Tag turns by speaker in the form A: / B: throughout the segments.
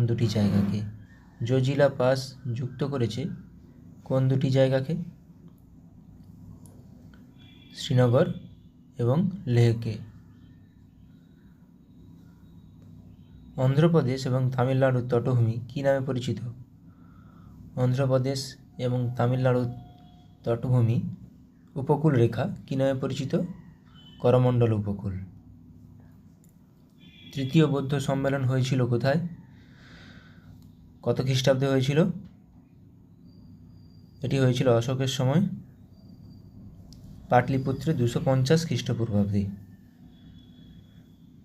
A: দুটি জায়গাকে? জোজিলা পাস যুক্ত করেছে কোন দুটি জায়গাকে? শ্রীনগর এবং লেহকে। অন্ধ্রপ্রদেশ এবং তামিলনাড়ুর তটভূমি কী নামে পরিচিত? অন্ধ্রপ্রদেশ এবং তামিলনাড়ুর তটভূমি উপকূল রেখা কী নামে পরিচিত? করমণ্ডল উপকূল। তৃতীয় বৌদ্ধ সম্মেলন হয়েছিল কোথায়? কত খ্রিস্টাব্দে হয়েছিল? এটি হয়েছিল অশোকের সময়, পাটলিপুত্রে 250 খ্রিস্টপূর্বাব্দে।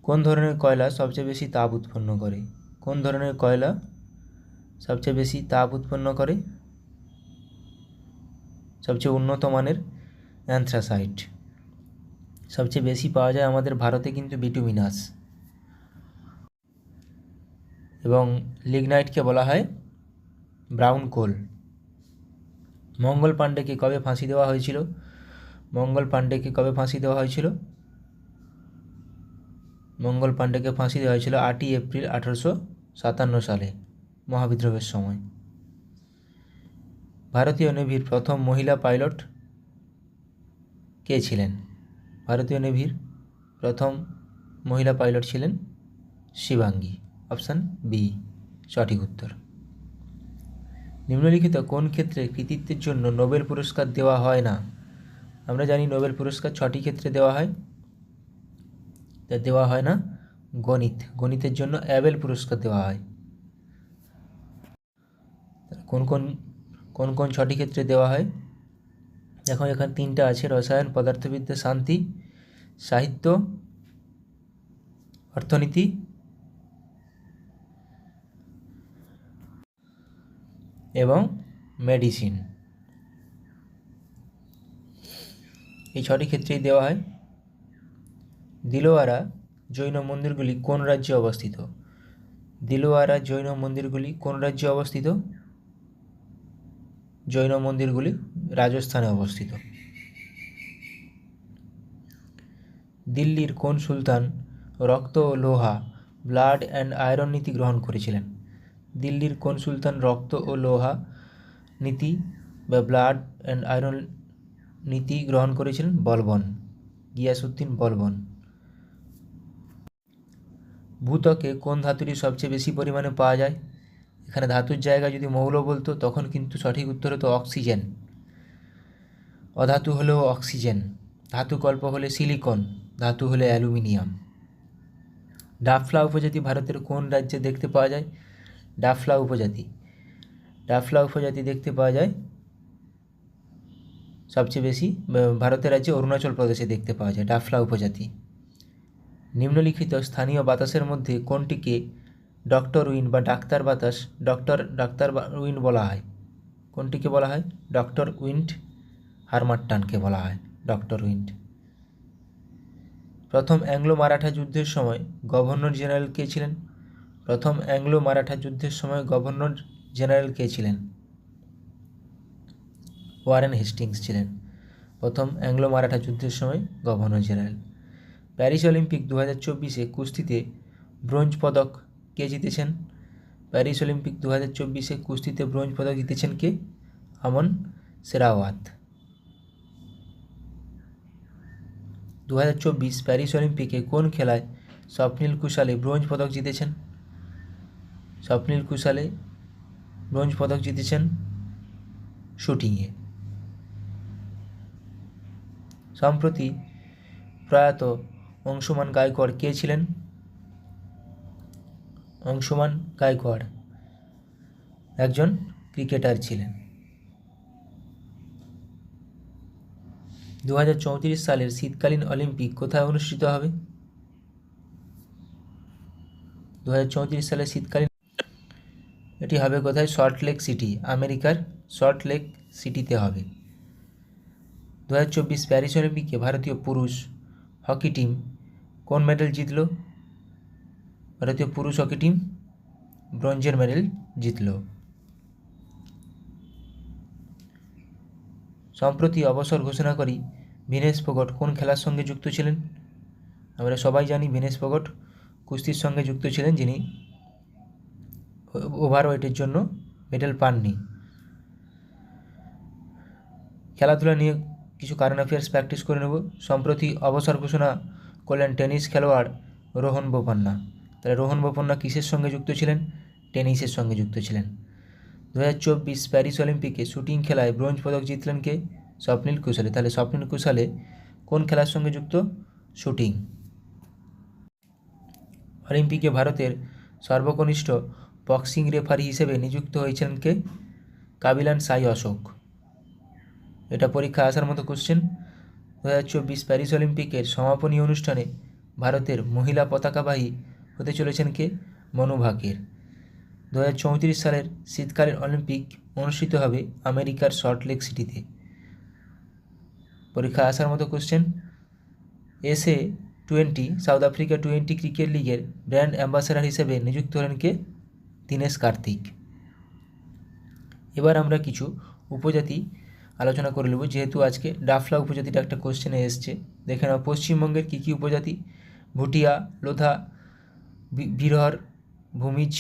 A: কোন ধরনের কয়লা সবচেয়ে বেশি তাপ উৎপন্ন করে? কোন ধরনের কয়লা সবচেয়ে বেশি তাপ উৎপন্ন করে? সবচেয়ে উন্নত মানের অ্যান্থ্রাসাইট। সবচেয়ে বেশি পাওয়া যায় আমাদের ভারতে কিন্তু বিটুমিনাস, এবং লিগনাইটকে বলা হয় ব্রাউন কোল। মঙ্গল পাণ্ডেকে কবে ফাঁসি দেওয়া হয়েছিল? মঙ্গল পাণ্ডেকে কবে ফাঁসি দেওয়া হয়েছিল? মঙ্গল পাণ্ডেকে ফাঁসি দেওয়া হয়েছিল 8ই এপ্রিল 1857 সালে, মহাবিদ্রোহের সময়। ভারতীয় নেভির প্রথম মহিলা পাইলট কে ছিলেন? ভারতীয় নেভির প্রথম মহিলা পাইলট ছিলেন শিবাঙ্গী। অপশান বি সঠিক উত্তর। নিম্নলিখিত কোন ক্ষেত্রে কৃতিত্বের জন্য নোবেল পুরস্কার দেওয়া হয় না? আমরা জানি নোবেল পুরস্কার 6টি ক্ষেত্রে দেওয়া হয়, তা দেওয়া হয় না গণিতের জন্য অ্যাবেল পুরস্কার দেওয়া হয়। কোন কোন কোন কোন 6টি ক্ষেত্রে দেওয়া হয়? দেখো এখানে 3টা আছে: রসায়ন, পদার্থবিদ্যা, শান্তি, সাহিত্য, অর্থনীতি এবং মেডিসিন। এই 6টি ক্ষেত্রেই দেওয়া হয়। দিলওয়ারা জৈন মন্দিরগুলি কোন রাজ্যে অবস্থিত? দিলওয়ারা জৈন মন্দিরগুলি কোন রাজ্যে অবস্থিত? জৈন মন্দিরগুলি রাজস্থানে অবস্থিত। দিল্লির কোন সুলতান রক্ত ও লোহা ব্লাড অ্যান্ড আয়রন নীতি গ্রহণ করেছিলেন? দিল্লির কোন সুলতান রক্ত ও লোহা নীতি বা ব্লাড অ্যান্ড আয়রন নীতি গ্রহণ করেছিলেন? বলবন, গিয়াসউদ্দিন বলবন। ভূত্বকে কোন ধাতুটি সবচেয়ে বেশি পরিমাণে পাওয়া যায়? এখানে ধাতুর জায়গায় যদি মৌল বলতো তখন কিন্তু সঠিক উত্তর হতো অক্সিজেন। অধাতু হলেও অক্সিজেন, ধাতুকল্প হলে সিলিকন, ধাতু হলে অ্যালুমিনিয়াম। ডাফলা উপজাতি ভারতের কোন রাজ্যে দেখতে পাওয়া যায়? ডাফলা উপজাতি দেখতে পাওয়া যায় সবচেয়ে বেশি ভারতের রাজ্যে অরুণাচল প্রদেশে দেখতে পাওয়া যায় ডাফলা উপজাতি। নিম্নলিখিত স্থানীয় বাতাসের মধ্যে কোনটিকে ডক্টর উইন্ড বা ডাক্তার বাতাস ডাক্তার উইন্ড বলা হয়? কোনটিকে বলা হয় ডক্টর উইন্ড? হারমাট্টানকে বলা হয় ডক্টর উইন্ড। প্রথম অ্যাংলো মারাঠা যুদ্ধের সময় গভর্নর জেনারেল কে ছিলেন? প্রথম অ্যাংলো মারাঠা যুদ্ধের সময় গভর্নর জেনারেল কে ছিলেন? ওয়ারেন হেস্টিংস ছিলেন প্রথম অ্যাংলো মারাঠা যুদ্ধের সময় গভর্নর জেনারেল। প্যারিস অলিম্পিক 2024-এ কুস্তিতে ব্রোঞ্জ পদক কে জিতেছেন? প্যারিস অলিম্পিক 2024-এ কুস্তিতে ব্রোঞ্জ পদক জিতেছেন কে? আমন সেরাওয়াত। 2024 প্যারিস অলিম্পিকে কোন খেলায় স্বপ্নিল কুশালে ব্রোঞ্জ পদক জিতেছেন? স্বপ্নিল কুশালে ব্রোঞ্জ পদক জিতেছেন শুটিংয়ে। সম্প্রতি প্রয়াত অংশুমান গায়কোয়াড় কে ছিলেন? অংশুমান গায়কোয়াড় একজন ক্রিকেটার ছিলেন। 2034 সালের শীতকালীন অলিম্পিক কোথায় অনুষ্ঠিত হবে? 2034 সালের শীতকালীন এটি হবে কোথায়? সল্ট লেক সিটি, আমেরিকার সল্ট লেক সিটিতে হবে। 2024 প্যারিস অলিম্পিকে ভারতীয় পুরুষ হকি টিম কোন মেডেল জিতল? ভারতীয় পুরুষ হকি টিম ব্রোঞ্জের মেডেল জিতল। সম্প্রতি অবসর ঘোষণাকারী ভিনেস ফোগট কোন খেলার সঙ্গে যুক্ত ছিলেন? আমরা সবাই জানি ভিনেস ফোগট কুস্তির সঙ্গে যুক্ত ছিলেন, যিনি ওভারওয়েটের জন্য মেডেল পাননি। খেলাধুলা নিয়ে কিছু কারেন্ট অ্যাফেয়ার্স প্র্যাকটিস করে নেব। সম্প্রতি অবসর ঘোষণা করলেন টেনিস খেলোয়াড় রোহন বোপান্না। তাহলে রোহন বোপান্না কিসের সঙ্গে যুক্ত ছিলেন? টেনিসের সঙ্গে যুক্ত ছিলেন। 2024 প্যারিস অলিম্পিকে শুটিং খেলায় ব্রোঞ্জ পদক জিতলেন কে? স্বপ্নিল কুশলে। তাহলে স্বপ্নিল কুশলে কোন খেলার সঙ্গে যুক্ত? শুটিং। অলিম্পিকে ভারতের সর্বকনিষ্ঠ বক্সিং রেফারি হিসেবে নিযুক্ত হয়েছিলেন কে? কাবিলান সাই অশোক। এটা পরীক্ষা আসার মতো কোশ্চেন। 2024 প্যারিস অলিম্পিকের সমাপনী অনুষ্ঠানে ভারতের মহিলা পতাকাবাহী হতে চলেছেন কে? মনু ভাকের। 2034 সালের শীতকালীন অলিম্পিক অনুষ্ঠিত হবে আমেরিকার সল্টলেক সিটিতে। পরীক্ষা আসার মতো question. SA-20 south Africa 20 cricket লিগের ব্র্যান্ড অ্যাম্বাসেডর হিসেবে নিযুক্ত হলেন কে? দীনেশ কার্তিক। এবার আমরা কিছু উপজাতি আলোচনা করে নেব, যেহেতু আজকে ডাফলা উপজাতিটা একটা কোশ্চেনে এসছে। দেখে নাও, পশ্চিমবঙ্গের কী কী উপজাতি? ভুটিয়া, লোধা, বিরহর, ভূমিজ,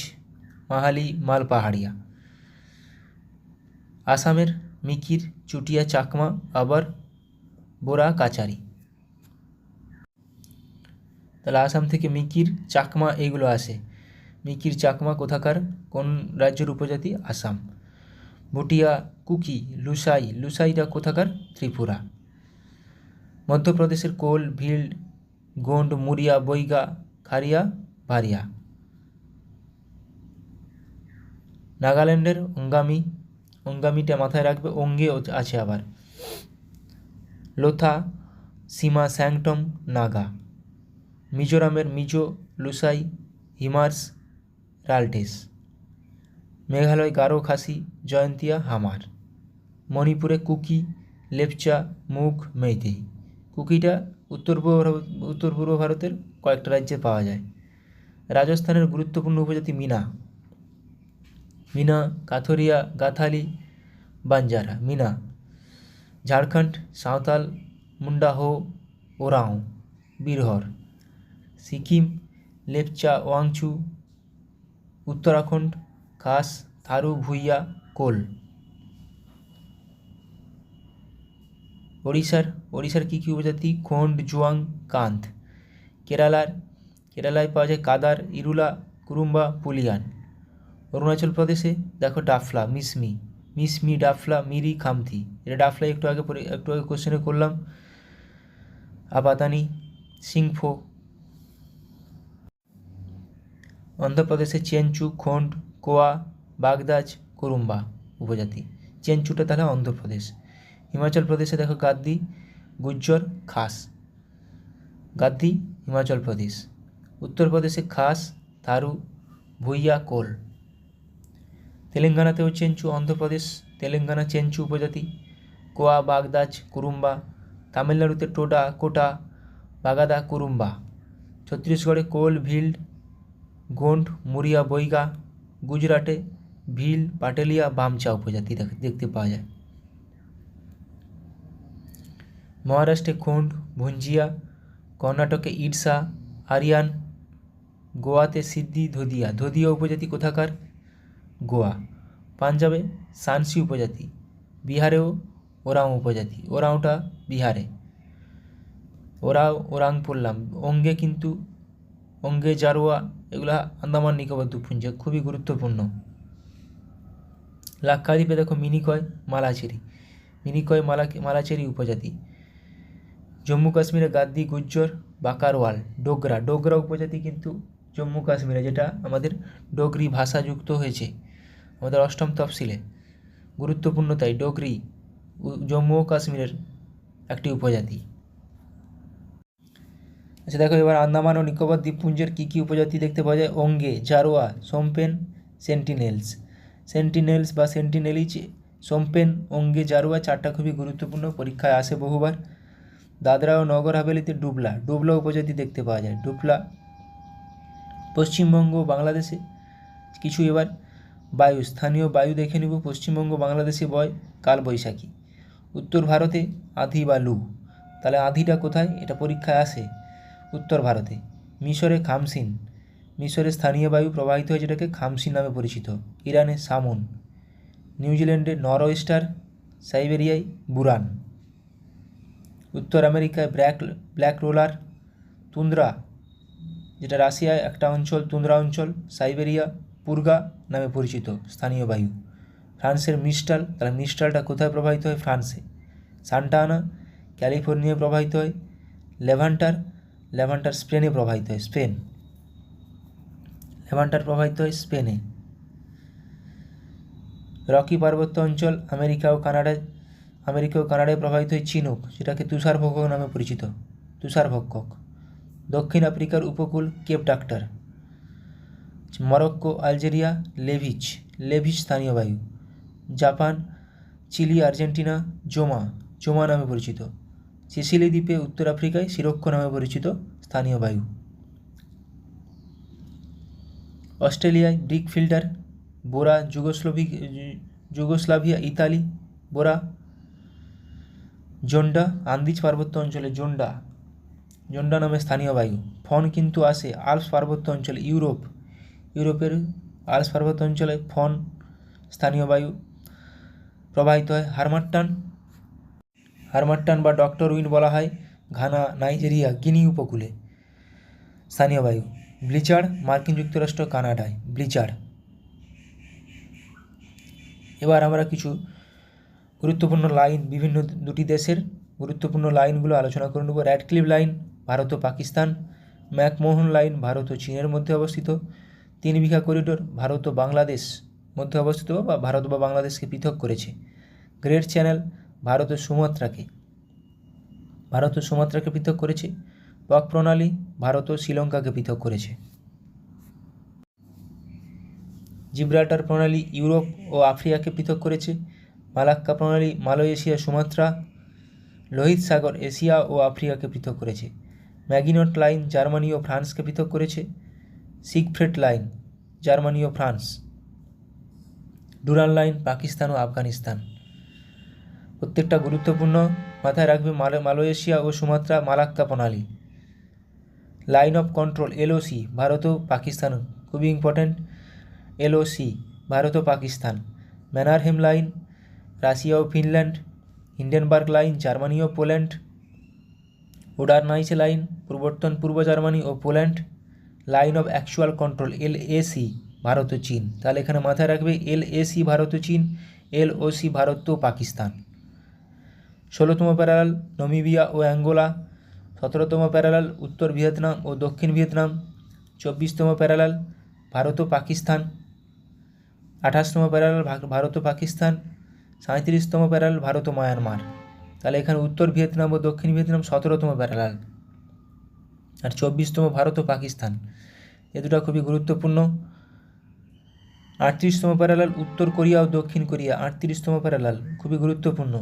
A: মাহালি, মাল পাহাড়িয়া। আসামের মিকির, চুটিয়া, চাকমা, আবার বোরা, কাচারি। তাহলে আসাম থেকে মিকির, চাকমা এইগুলো আসে। মিকির, চাকমা কোথাকার, কোন রাজ্যের উপজাতি? আসাম। ভুটিয়া, কুকি, লুসাই, লুসাইরা কোথাকার? ত্রিপুরা। মধ্যপ্রদেশের কোল, ভিল্ড, গোন্ড, মুরিয়া, বৈগা, খারিয়া, ভারিয়া। নাগাল্যান্ডের অঙ্গামি, অঙ্গামিটা মাথায় রাখবে, অঙ্গে আছে আবার। লোথা, সীমা, স্যাংটম, নাগা। মিজোরামের মিজো, লুসাই, হিমার্স, রাল্টেস। মেঘালয় গারো, খাসি, জয়ন্তিয়া, হামার। মণিপুরে কুকি, লেপচা, মুগ, মেইতেই। কুকিটা উত্তর পূর্ব ভারতের কয়েকটা রাজ্যে পাওয়া যায়। রাজস্থানের গুরুত্বপূর্ণ উপজাতি মিনা, মিনা, কাথরিয়া, গাথালি, বাঞ্জারা, মিনা। ঝাড়খণ্ড সাঁওতাল, মুন্ডা, হো, ওরাও, বীরহর। সিকিম লেপচা, ওয়াংচু। উত্তরাখণ্ড খাস, থারু, ভুইয়া, কোল। ওড়িশার কী কী উপজাতি? খোন্ড, জুয়াং, কান্থ। কেরালায় পাওয়া যায় কাদার, ইরুলা, কুরুম্বা, পুলিয়ান। অরুণাচল প্রদেশে দেখো ডাফলা, মিসমি, ডাফলা, মিরি, খামতি। এটা ডাফলা একটু আগে কোশ্চেনে করলাম। আপাতানি, সিংফো। অন্ধ্রপ্রদেশে চেঞ্চু, খোন্ড, কোয়া, বাগদাজ, কুরুম্বা উপজাতি। চেঞ্চুটা তাহলে অন্ধ্রপ্রদেশ। হিমাচল প্রদেশে দেখো গাদ্দি, গুজ্জর, খাস। গাদ্দি হিমাচল প্রদেশ। উত্তরপ্রদেশে খাস, থারু, ভুইয়া, কোল। তেলেঙ্গানাতেও চেঞ্চু, অন্ধ্রপ্রদেশ তেলেঙ্গানা চেঞ্চু উপজাতি। কোয়া, বাগদাজ, কুরুম্বা। তামিলনাড়ুতে টোডা, কোটা, বাগাদা, কুরুম্বা। ছত্তিশগড়ে কোল, ভিল্ড, গোন্ড, মুরিয়া, বৈগা। গুজরাটে ভিল, পাটেলিয়া, বামচা উপজাতি দেখতে পাওয়া যায়। মহারাষ্ট্রে খোন্ড, ভুঞ্জিয়া। কর্ণাটকে ইডসা, আরিয়ান। গোয়াতে সিদ্ধি, ধোদিয়া উপজাতি কোথাকার? গোয়া। পাঞ্জাবে সানসি উপজাতি। বিহারেও ওরাং উপজাতি, ওরাংটা বিহারে। ওরাং পড়লাম। অঙ্গে, জারোয়া এগুলা আন্দামান নিকোবর দ্বীপপুঞ্জে, খুবই গুরুত্বপূর্ণ। লাক্ষাদ্বীপে দেখো মিনিকয়, মালাচেরি উপজাতি। জম্মু কাশ্মীরে গাদ্দি, গুজ্জর, বাকারওয়াল, ডোগরা উপজাতি কিন্তু জম্মু কাশ্মীরে, যেটা আমাদের ডোগরি ভাষা যুক্ত হয়েছে আমাদের অষ্টম তফসিলে, গুরুত্বপূর্ণ তাই। ডোগরি জম্মু ও কাশ্মীরের একটি উপজাতি। আচ্ছা দেখো, এবার আন্দামান ও নিকোবর দ্বীপপুঞ্জের কী কী উপজাতি দেখতে পাওয়া যায়? অঙ্গে, জারোয়া, সোমপেন, সেন্টিনেলস বা সেন্টিনেলিজ, সোমপেন, অঙ্গে, জারোয়া, চারটা খুবই গুরুত্বপূর্ণ, পরীক্ষায় আসে বহুবার। দাদরা ও নগর হাভেলিতে ডুবলা উপজাতি দেখতে পাওয়া যায়, ডুবলা। পশ্চিমবঙ্গ ও বাংলাদেশে কিছু এবার স্থানীয় বায়ু দেখে নিব। পশ্চিমবঙ্গ বাংলাদেশে বয় কালবৈশাখী। উত্তর ভারতে আধি বা লু। তাহলে আধিটা কোথায়? এটা পরীক্ষায় আসে উত্তর ভারতে। মিশরে খামসিন, মিশরে স্থানীয় বায়ু প্রবাহিত হয় যেটাকে খামসি নামে পরিচিত। ইরানে সামন। নিউজিল্যান্ডে নর ওয়েস্টার। সাইবেরিয়ায় বুরান। উত্তর আমেরিকায় ব্ল্যাক রোলার। তুন্দ্রা, যেটা রাশিয়ায় একটা অঞ্চল, তুন্দ্রা অঞ্চল। সাইবেরিয়া পুরগা নামে পরিচিত স্থানীয় বায়ু। ফ্রান্সের মিস্টাল, তাহলে মিস্টালটা কোথায় প্রবাহিত হয়? ফ্রান্সে। সান্টা আনা ক্যালিফোর্নিয়ায় প্রবাহিত হয়। লেভান্টার স্পেনে প্রবাহিত হয়, স্পেন। লেভান্টার প্রবাহিত হয় স্পেনে। রকি পার্বত্য অঞ্চল আমেরিকা ও কানাডায় প্রবাহিত হয় চিনুক, যেটাকে তুষারভক্ষক নামে পরিচিত, তুষারভক্ষক। দক্ষিণ আফ্রিকার উপকূল কেপ ডাক্টার। মরক্কো আলজেরিয়া লেভিচ স্থানীয় বায়ু। জাপান চিলি আর্জেন্টিনা জোমা নামে পরিচিত। সিসিলি দ্বীপে উত্তর আফ্রিকায় সিরক্ষ নামে পরিচিত স্থানীয় বায়ু। অস্ট্রেলিয়ায় ব্রিক ফিল্টার। বোরা যুগোস্লাভিয়া ইতালি বোরা। জোন্ডা আন্দিজ পার্বত্য অঞ্চলে জোন্ডা নামে স্থানীয় বায়ু। ফন কিন্তু আসে আল্পস পার্বত্য অঞ্চলে ইউরোপের আল্পস পার্বত্য অঞ্চলে ফন স্থানীয় বায়ু প্রবাহিত হয়। হারমাট্টান বা ডক্টর উইন্ড বলা হয় ঘানা, নাইজেরিয়া, গিনি উপকূলে স্থানীয় বায়ু। ব্লিচার্ড মার্কিন যুক্তরাষ্ট্র, কানাডায় ব্লিচার্ড। এবার আমরা কিছু গুরুত্বপূর্ণ লাইন, বিভিন্ন দুটি দেশের গুরুত্বপূর্ণ লাইনগুলো আলোচনা করে নেব। র্যাডক্লিফ লাইন ভারত ও পাকিস্তান। ম্যাকমোহন লাইন ভারত ও চীনের মধ্যে অবস্থিত। 3 বিঘা করিডোর ভারত ও বাংলাদেশ মধ্যে অবস্থিত বা ভারত বা বাংলাদেশকে পৃথক করেছে। গ্রেট চ্যানেল ভারত ও সুমাত্রাকে পৃথক করেছে। পক প্রণালী ভারত ও শ্রীলঙ্কাকে পৃথক করেছে। জিব্রাল্টার প্রণালী ইউরোপ ও আফ্রিকাকে পৃথক করেছে। মালাক্কা প্রণালী মালয়েশিয়া, সুমাত্রা, লোহিত সাগর এশিয়া ও আফ্রিকাকে পৃথক করেছে। ম্যাগিনট লাইন জার্মানি ও ফ্রান্সকে পৃথক করেছে। সিগফ্রেড লাইন জার্মানি ও ফ্রান্স। ডুরান লাইন পাকিস্তান ও আফগানিস্তান। প্রত্যেকটা গুরুত্বপূর্ণ, মাথায় রাখবে। মালয়েশিয়া ও সুমাত্রা মালাক্কা প্রণালী। Line of control LOC Bharat ও পাকিস্তান, খুবই ইম্পর্ট্যান্ট। এলওসি ভারত ও পাকিস্তান। ম্যানারহেম লাইন রাশিয়া ও ফিনল্যান্ড। হিন্ডেনবার্গ লাইন জার্মানি ও পোল্যান্ড। ওডারনাইসে লাইন পূর্ব জার্মানি ও Poland. Line of actual control LAC Bharat ও চীন। তাহলে এখানে মাথায় রাখবে এলএসি ভারত ও চীন, এলওসি ভারত ও পাকিস্তান। 16তম প্যারালাল নামিবিয়া ও অ্যাঙ্গোলা। 17তম প্যারালাল উত্তর ভিয়েতনাম ও দক্ষিণ ভিয়েতনাম। 24তম প্যারালাল ভারত ও পাকিস্তান। 28তম প্যারালাল ভারত ও পাকিস্তান। 37তম প্যারালাল ভারত ও মায়ানমার। তাহলে এখানে উত্তর ভিয়েতনাম ও দক্ষিণ ভিয়েতনাম 17তম প্যারালাল, আর 24তম ভারত ও পাকিস্তান। এ দুটো খুবই গুরুত্বপূর্ণ। 38তম প্যারালাল উত্তর কোরিয়া ও দক্ষিণ কোরিয়া। 38তম প্যারালাল খুবই গুরুত্বপূর্ণ।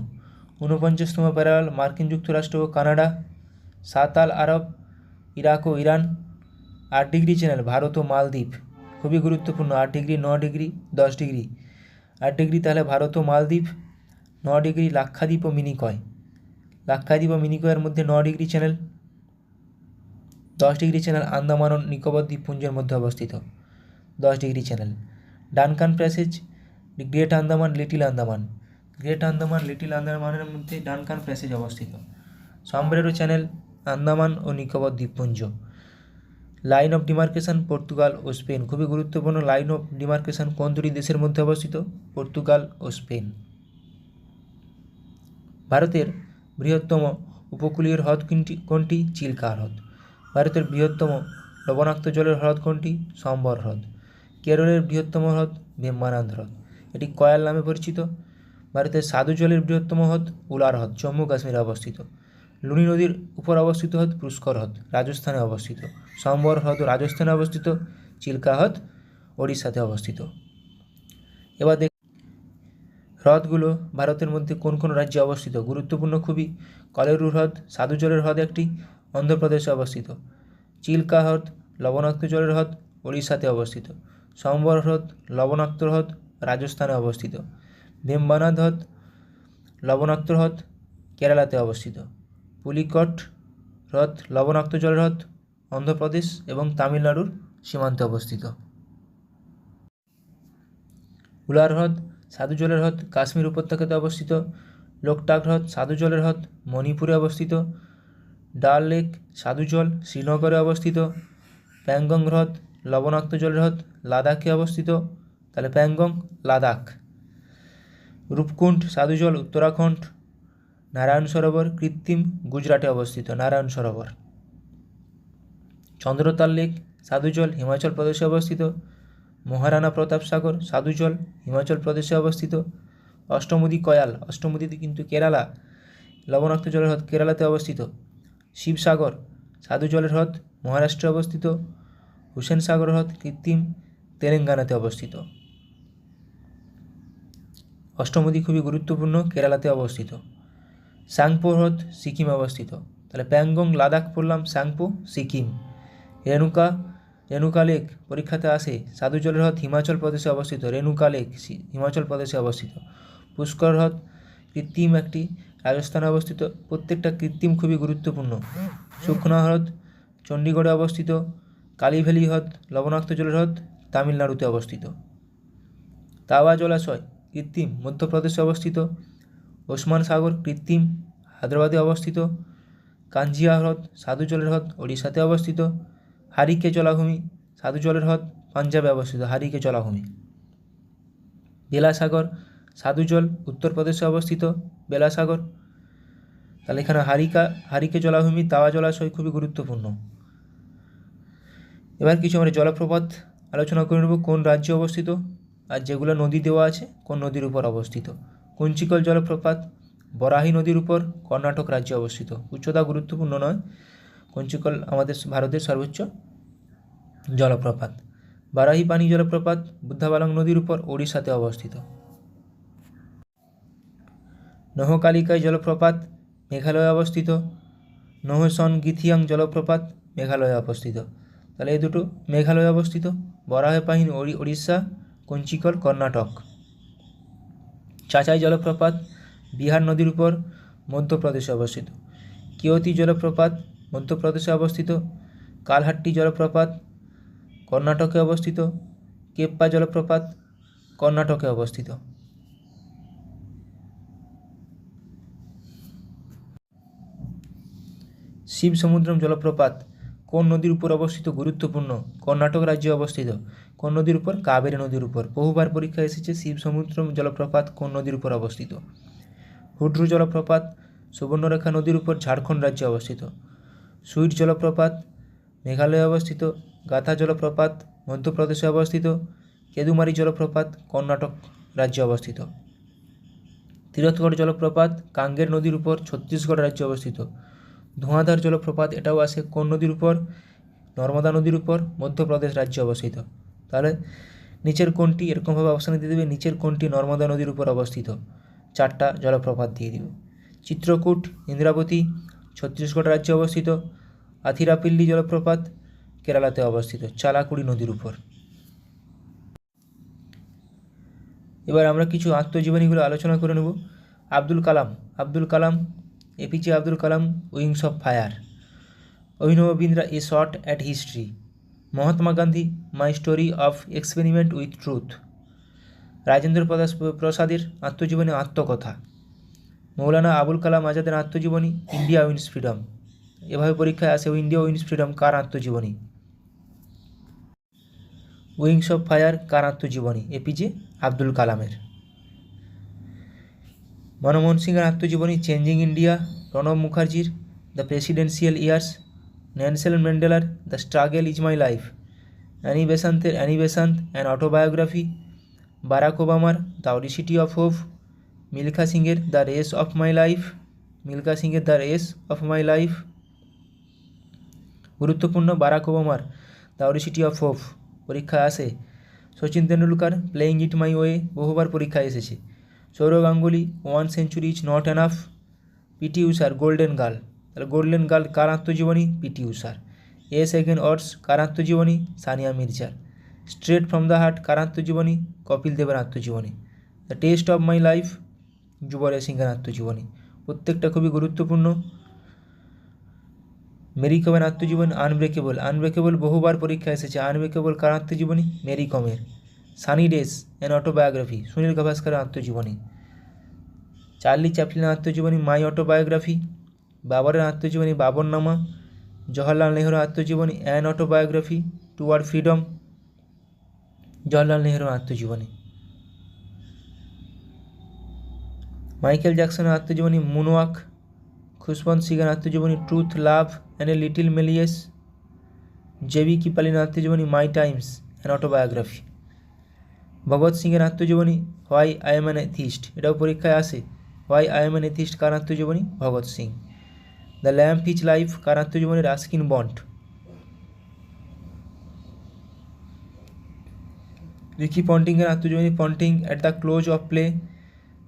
A: 49তম প্যারালাল মার্কিন যুক্তরাষ্ট্র ও কানাডা। সাতাল আরব, ইরাক ও ইরান। 8 ডিগ্রি চ্যানেল ভারত ও মালদ্বীপ, খুবই গুরুত্বপূর্ণ। 8 ডিগ্রি, 9 ডিগ্রি, 10 ডিগ্রি। 8 ডিগ্রি তাহলে ভারত ও মালদ্বীপ। 9 ডিগ্রি লাক্ষাদ্বীপ ও মিনিকয়। লাক্ষাদ্বীপ ও মিনিকয়ের মধ্যে 9 degree channel. 10 degree channel Andaman ও নিকোবর দ্বীপপুঞ্জের মধ্যে অবস্থিত, 10 degree channel. Duncan passage great Andaman little Andaman. Great Andaman little আন্দামানের মধ্যে ডানকান প্যাসেজ অবস্থিত। সাম্ব্রেরো চ্যানেল আন্দামান ও নিকোবর দ্বীপপুঞ্জ। লাইন অফ ডিমার্কেশন পর্তুগাল ও স্পেন, খুবই গুরুত্বপূর্ণ। লাইন অফ ডিমার্কেশন কোন দুটি দেশের মধ্যে অবস্থিত? পর্তুগাল ও স্পেন। ভারতের বৃহত্তম উপকূলীয় হ্রদ কোনটি? চিল্কা হ্রদ। ভারতের বৃহত্তম লবণাক্ত জলের হ্রদ কোনটি? সম্বর হ্রদ। কেরলের বৃহত্তম হ্রদ ভেম্বানাদ হ্রদ, এটি কয়াল নামে পরিচিত। ভারতের স্বাদু জলের বৃহত্তম হ্রদ উলার হ্রদ, জম্মু কাশ্মীরে অবস্থিত। লুনি নদীর উপর অবস্থিত হ্রদ পুষ্কর হ্রদ, রাজস্থানে অবস্থিত। সম্বর হ্রদ রাজস্থানে অবস্থিত। চিল্কা হ্রদ ওড়িশাতে অবস্থিত। এবার হ্রদগুলো ভারতের মধ্যে কোন কোন রাজ্যে অবস্থিত? গুরুত্বপূর্ণ খুবই। কলেরু হ্রদ স্বাদু জলের হ্রদ একটি, অন্ধ্রপ্রদেশে অবস্থিত। চিল্কা হ্রদ লবণাক্ত জলের হ্রদ, ওড়িশাতে অবস্থিত। সম্বর হ্রদ লবণাক্ত হ্রদ, রাজস্থানে অবস্থিত। ভেম্বানাদ হ্রদ লবণাক্ত হ্রদ, কেরালাতে অবস্থিত। পুলিকট হ্রদ লবণাক্ত জলের হ্রদ, অন্ধ্রপ্রদেশ এবং তামিলনাড়ুর সীমান্তে অবস্থিত। উলার হ্রদ স্বাদু জলের হ্রদ কাশ্মীর উপত্যকাতে অবস্থিত। লোকটাক হ্রদ স্বাদু জলের হ্রদ মণিপুরে অবস্থিত। ডাল লেক স্বাদু জল শ্রীনগরে অবস্থিত। প্যাংগং হ্রদ লবণাক্ত জলের হ্রদ লাদাখে অবস্থিত। তাহলে প্যাংগং লাদাখ। রূপকুণ্ড স্বাদু জল উত্তরাখণ্ড। নারায়ণ সরোবর কৃত্রিম গুজরাটে অবস্থিত নারায়ণ সরোবর। চন্দ্রতাল লেক স্বাদু জল হিমাচল প্রদেশে অবস্থিত। মহারানা প্রতাপ সাগর স্বাদু জল হিমাচল প্রদেশে অবস্থিত। অষ্টমুদি কয়াল অষ্টমুদিতে কিন্তু কেরালা লবণাক্ত জলের হ্রদ কেরালাতে অবস্থিত। শিবসাগর স্বাদু জলের হ্রদ মহারাষ্ট্রে অবস্থিত। হুসেন সাগর হ্রদ কৃত্রিম তেলেঙ্গানাতে অবস্থিত। অষ্টমুদি খুবই গুরুত্বপূর্ণ কেরালাতে অবস্থিত। সাংপো হ্রদ সিকিমে অবস্থিত। তাহলে প্যাংগং লাদাখ পড়লাম, সাংপো সিকিম। রেণুকা লেক পরীক্ষাতে আসে স্বাদু জলের হ্রদ হিমাচল প্রদেশে অবস্থিত। রেণুকা লেক হিমাচল প্রদেশে অবস্থিত। পুষ্কর হ্রদ কৃত্রিম একটি রাজস্থানে অবস্থিত। প্রত্যেকটা কৃত্রিম খুবই গুরুত্বপূর্ণ। সুখনা হ্রদ চণ্ডীগড়ে অবস্থিত। কালীভ্যালি হ্রদ লবণাক্ত জলের হ্রদ তামিলনাড়ুতে অবস্থিত। তাওয়া জলাশয় কৃত্রিম মধ্যপ্রদেশে অবস্থিত। ওসমান সাগর কৃত্রিম হায়দ্রাবাদে অবস্থিত। কাঞ্জিয়া হ্রদ স্বাদু জলের হ্রদ ওড়িশাতে অবস্থিত। হারিকে জলাভূমি স্বাদু জলের হ্রদ পাঞ্জাবে অবস্থিত। হারিকে জলাভূমি। বেলাসাগর স্বাদু জল উত্তরপ্রদেশে অবস্থিত। বেলাসাগর। তাহলে এখানে হারিকে জলাভূমি তাওয়া জলাশয় খুবই গুরুত্বপূর্ণ। এবার কিছু আমরা জলপ্রপাত আলোচনা করে নেব। কোন রাজ্যে অবস্থিত আর যেগুলো নদী দেওয়া আছে কোন নদীর উপর অবস্থিত। কুঞ্চিকল জলপ্রপাত বরাহী নদীর উপর কর্ণাটক রাজ্যে অবস্থিত। উচ্চতা গুরুত্বপূর্ণ নয়। কুঞ্চিকল আমাদের ভারতের সর্বোচ্চ জলপ্রপাত। বারাহী পানি জলপ্রপাত বুদ্ধাবালং নদীর উপর ওড়িশাতে অবস্থিত। নহকালিকাই জলপ্রপাত মেঘালয়ে অবস্থিত। নহসন গিথিয়াং জলপ্রপাত মেঘালয়ে অবস্থিত। তাহলে এই দুটো মেঘালয়ে অবস্থিত। বরাহী পানি ওড়িশা, কুঞ্চিকল কর্ণাটক। চাচাই জলপ্রপাত বিহার নদীর উপর মধ্যপ্রদেশে অবস্থিত। কেওতি জলপ্রপাত মধ্যপ্রদেশে অবস্থিত। কালহাট্টি জলপ্রপাত কর্ণাটকে অবস্থিত। কেপ্পা জলপ্রপাত কর্ণাটকে অবস্থিত। শিবসমুদ্রম জলপ্রপাত কোন নদীর উপর অবস্থিত গুরুত্বপূর্ণ কর্ণাটক রাজ্যে অবস্থিত। কোন নদীর উপর কাবেরী নদীর উপর। বহুবার পরীক্ষায় এসেছে শিবসমুদ্রম জলপ্রপাত কোন নদীর উপর অবস্থিত। হুড্রু জলপ্রপাত সুবর্ণরেখা নদীর উপর ঝাড়খণ্ড রাজ্যে অবস্থিত। সুইট জলপ্রপাত মেঘালয়ে অবস্থিত। গাথা জলপ্রপাত মধ্যপ্রদেশে অবস্থিত। কেদুমারি জলপ্রপাত কর্ণাটক রাজ্যে অবস্থিত। তীরথগড় জলপ্রপাত কাঙ্গের নদীর উপর ছত্তিশগড় রাজ্যে অবস্থিত। ধোঁয়াধার জলপ্রপাত এটাও আছে কোন নদীর উপর নর্মদা নদীর উপর মধ্যপ্রদেশ রাজ্যে অবস্থিত। তাহলে নিচের কোনটি এরকমভাবে অপশান দিয়ে দেবে নিচের কোনটি নর্মদা নদীর উপর অবস্থিত। চারটা জলপ্রপাত দিয়ে দিবে। চিত্রকূট ইন্দ্রাবতী ছত্তিশগড় রাজ্যে অবস্থিত। আথিরাপিল্লি জলপ্রপাত কেরালাতে অবস্থিত চালাকুড়ি নদীর উপর। এবার আমরা কিছু আত্মজীবনীগুলো আলোচনা করে নেব। Abdul Kalam APJ Abdul Kalam wings of fire. Abhinav Bindra a shot at history. Mahatma Gandhi my story of experiment with truth. Rajendra প্রসাদের আত্মজীবনী আত্মকথা। মৌলানা আবুল কালাম আজাদের আত্মজীবনী ইন্ডিয়া উইন্স ফ্রিডম। এভাবে পরীক্ষায় আসে ইন্ডিয়া উইন্স ফ্রিডম কার আত্মজীবনী। উইংস অফ ফায়ার কার আত্মজীবনী এপিজে আব্দুল কালামের। মনমোহন সিংয়ের আত্মজীবনী চেঞ্জিং ইন্ডিয়া। প্রণব মুখার্জির দ্য প্রেসিডেন্সিয়াল ইয়ার্স। নেলসন ম্যান্ডেলার the struggle is my life. Annie Besant an autobiography. Barack ওবামার the audacity of hope. Milkha সিংয়ের the race of my life. গুরুত্বপূর্ণ বারাক ওবামার দ্য অডিসিটি অফ হোপ পরীক্ষায় আসে। Sachin Tendulkar playing it my way বহুবার পরীক্ষায় এসেছে। Sourav Ganguly 1 century is not enough. PT উষার গোল্ডেন গার্ল। তাহলে গোল্ডেন গার্ল কার আত্মজীবনী পিটি উষার। এস এগেন অডস কার আত্মজীবনী সানিয়া মির্জার। স্ট্রেট ফ্রম দ্য হার্ট কার আত্মজীবনী কপিল দেবের আত্মজীবনী। The test of my life Yuvraj সিংয়ের আত্মজীবনী। প্রত্যেকটা খুবই গুরুত্বপূর্ণ। মেরি কমের আত্মজীবনী আনব্রেকেবল। আনব্রেকেবল বহুবার পরীক্ষায় এসেছে। আনব্রেকেবল কার আত্মজীবনী? মেরি কমের। Sunny days an autobiography, Sunil গাভাস্করের আত্মজীবনী। চার্লি চ্যাপলিনের আত্মজীবনী মাই অটোবায়োগ্রাফি। বাবরের আত্মজীবনী বাবরনামা। জওহরলাল নেহরুর আত্মজীবনী an autobiography toward freedom, Jawaharlal নেহরুর আত্মজীবনী। মাইকেল জ্যাকসনের আত্মজীবনী মুনওয়াক। খুশবন্ত সিংয়ের আত্মজীবনী truth, love and a little malice. JB কিপালিনের আত্মজীবনী my times an autobiography. Bhagat সিংয়ের আত্মজীবনী why I am an atheist, এটাও পরীক্ষায় আসে। Why I am an atheist কার আত্মজীবনী? Bhagat Singh. The lamp is life কার আত্মজীবনী? Ruskin Bond. রিকি পন্টিংয়ের আত্মজীবনী Ponting at the close of play.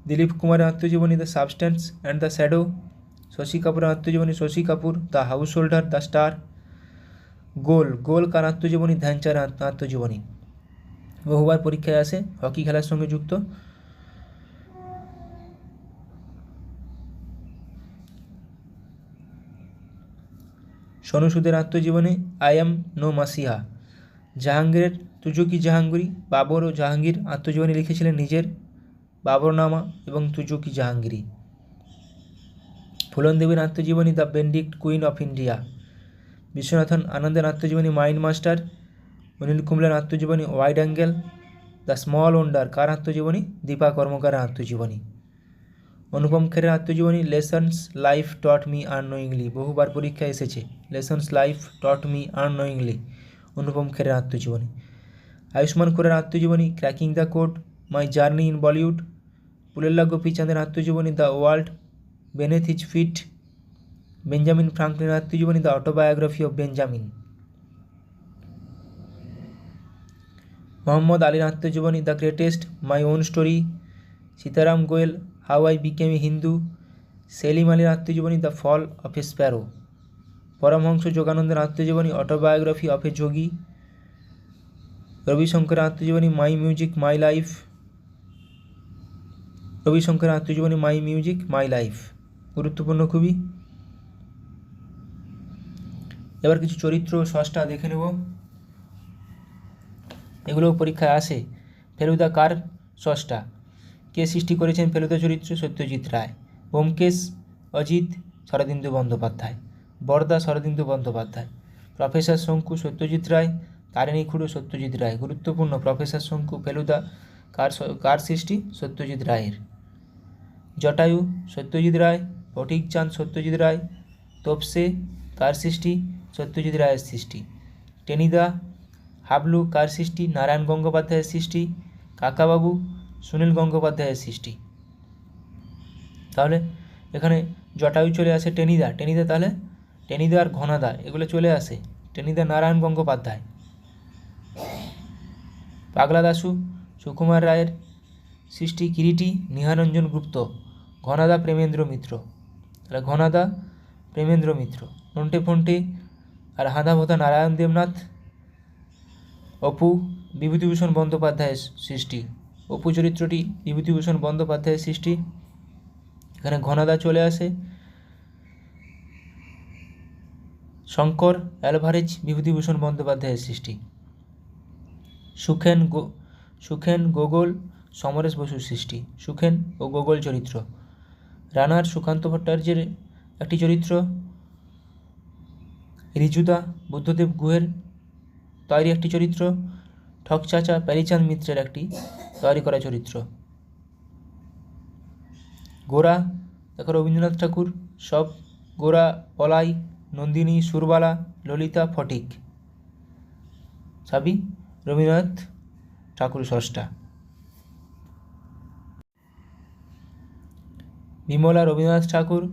A: Dilip কুমারের আত্মজীবনী the substance and the shadow. Shashi কাপুরের আত্মজীবনী Shashi Kapoor, the house holder, the star. Goal কার আত্মজীবনী? ধ্যানচাঁদের আত্মজীবনী। বহুবার পরীক্ষায় আসে, হকি খেলার সঙ্গে যুক্ত। সোনু সুদের আত্মজীবনী আই এম নো মাসিহা। জাহাঙ্গীরের তুজুকি জাহাঙ্গীরি। বাবর ও জাহাঙ্গীর আত্মজীবনী লিখেছিলেন নিজের, বাবরনামা এবং তুজুকি জাহাঙ্গীরি। ফুলন দেবীর আত্মজীবনী the bandit queen of India. Viswanathan আনন্দের আত্মজীবনী মাইন্ড মাস্টার। অনিল কুম্বলের আত্মজীবনী wide angle. The small wonder কার আত্মজীবনী? দীপা কর্মকারের আত্মজীবনী। অনুপম খেরের আত্মজীবনী lessons life taught me unknowingly, বহুবার পরীক্ষায় এসেছে। Lessons life taught me unknowingly, Anupam খেরের আত্মজীবনী। আয়ুষ্মান খুরার আত্মজীবনী cracking the code, my journey in Bollywood. Pullela গোপীচাঁদের আত্মজীবনী the world beneath his feet. Benjamin ফ্রাঙ্কলিনের আত্মজীবনী the autobiography of Benjamin. Muhammad আলীর আত্মজীবনী the greatest, my own story. Sitaram Goel how I became a Hindu. Salim আলীর আত্মজীবনী the fall of a sparrow. Paramahansa যোগানন্দের আত্মজীবনী অটোবায়োগ্রাফি অফ এ যোগী। রবিশঙ্করের আত্মজীবনী মাই মিউজিক মাই লাইফ। রবিশঙ্করের আত্মজীবনী মাই মিউজিক মাই লাইফ, গুরুত্বপূর্ণ খুবই। এবার কিছু চরিত্র ষষ্ঠা দেখে নেব, এগুলোও পরীক্ষায় আসে। ফেলুদা কার ষষ্ঠা? কে সৃষ্টি করেছেন ফেলুদা চরিত্র? সত্যজিৎ রায়। ব্যোমকেশ অজিত শরদিন্দু বন্দ্যোপাধ্যায়। বরদা শরদিন্দু বন্দ্যোপাধ্যায়। প্রফেসর শঙ্কু সত্যজিৎ রায়। তারিণী খুড়ো সত্যজিৎ রায়, গুরুত্বপূর্ণ। প্রফেসর শঙ্কু ফেলুদা কার সৃষ্টি? সত্যজিৎ রায়ের। জটায়ু সত্যজিৎ রায়। ফটিকচাঁদ সত্যজিৎ রায়। তোপসে কার সৃষ্টি? সত্যজিৎ রায়ের সৃষ্টি। টেনিদা হাবলু কার সৃষ্টি? নারায়ণ গঙ্গোপাধ্যায়ের সৃষ্টি। কাকাবাবু সুনীল গঙ্গোপাধ্যায়ের সৃষ্টি। তাহলে এখানে জটায়ু চলে আসে টেনিদা তাহলে টেনিদা আর ঘনাদা এগুলো চলে আসে। টেনিদা নারায়ণ গঙ্গোপাধ্যায়। পাগলা দাশু সুকুমার রায়ের সৃষ্টি। কিরিটি নিহারঞ্জন গুপ্ত। ঘনাদা প্রেমেন্দ্র মিত্র, তাহলে ঘনাদা প্রেমেন্দ্র মিত্র। নন্টে ফন্টে আর হাঁদা ভোঁদা নারায়ণ দেবনাথ। অপু বিভূতিভূষণ বন্দ্যোপাধ্যায়ের সৃষ্টি। অপু চরিত্রটি বিভূতিভূষণ বন্দ্যোপাধ্যায়ের সৃষ্টি। এখানে ঘনাদা চলে আসে। শঙ্কর অ্যালভারেজ বিভূতিভূষণ বন্দ্যোপাধ্যায়ের সৃষ্টি। সুখেন গোগোল সমরেশ বসুর সৃষ্টি। সুখেন ও গোগোল চরিত্র। রানার সুকান্ত ভট্টাচার্যের একটি চরিত্র। রিজুদা বুদ্ধদেব গুহের তৈরি একটি চরিত্র। ঠকচাচা প্যারিচাঁদ মিত্রের একটি তৈরি করা চরিত্র। গোরা দেখো রবীন্দ্রনাথ ঠাকুর সব। গোরা পলাই, নন্দিনী, সুরবালা, ললিতা, ফটিক সবই রবীন্দ্রনাথ ঠাকুর ষষ্ঠা। বিমলা রবীন্দ্রনাথ ঠাকুর।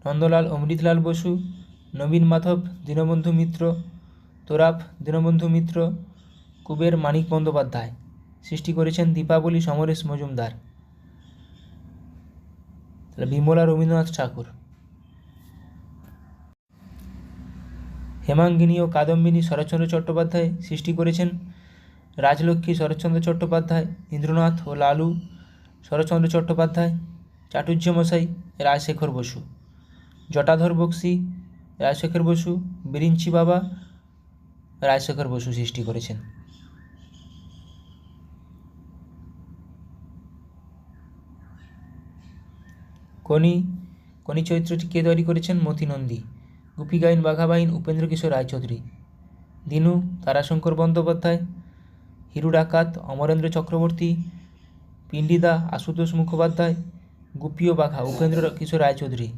A: নন্দলাল অমৃতলাল বসু। নবীন মাধব দীনবন্ধু মিত্র। তোরাব দীনবন্ধু মিত্র। কুবের মানিক বন্দ্যোপাধ্যায়। সৃষ্টি করেছেন দীপাবলি সমরেশ মজুমদার। তাহলে বিমলা রবীন্দ্রনাথ ঠাকুর। হেমাঙ্গিনী ও কাদম্বিনী শরৎচন্দ্র চট্টোপাধ্যায় সৃষ্টি করেছেন। রাজলক্ষ্মী শরৎচন্দ্র চট্টোপাধ্যায়। ইন্দ্রনাথ ও লালু শরৎচন্দ্র চট্টোপাধ্যায়। চাটুর্যমশাই রাজশেখর বসু। জটাধর বক্সী রাজশেখর বসু, বিরিঞ্চি বাবা রাজশেখর বসু সৃষ্টি করেছেন। কোনি চরিত্রটি কে তৈরি করেছেন? মতি নন্দী। গুপি গাইন বাঘা বাইন উপেন্দ্র কিশোর রায়চৌধুরী। দিনু তারাশঙ্কর বন্দ্যোপাধ্যায়। হিরু ডাকাত অমরেন্দ্র চক্রবর্তী। পিন্ডিদা আশুতোষ মুখোপাধ্যায়। গুপি ও বাঘা উপেন্দ্র কিশোর রায়চৌধুরী।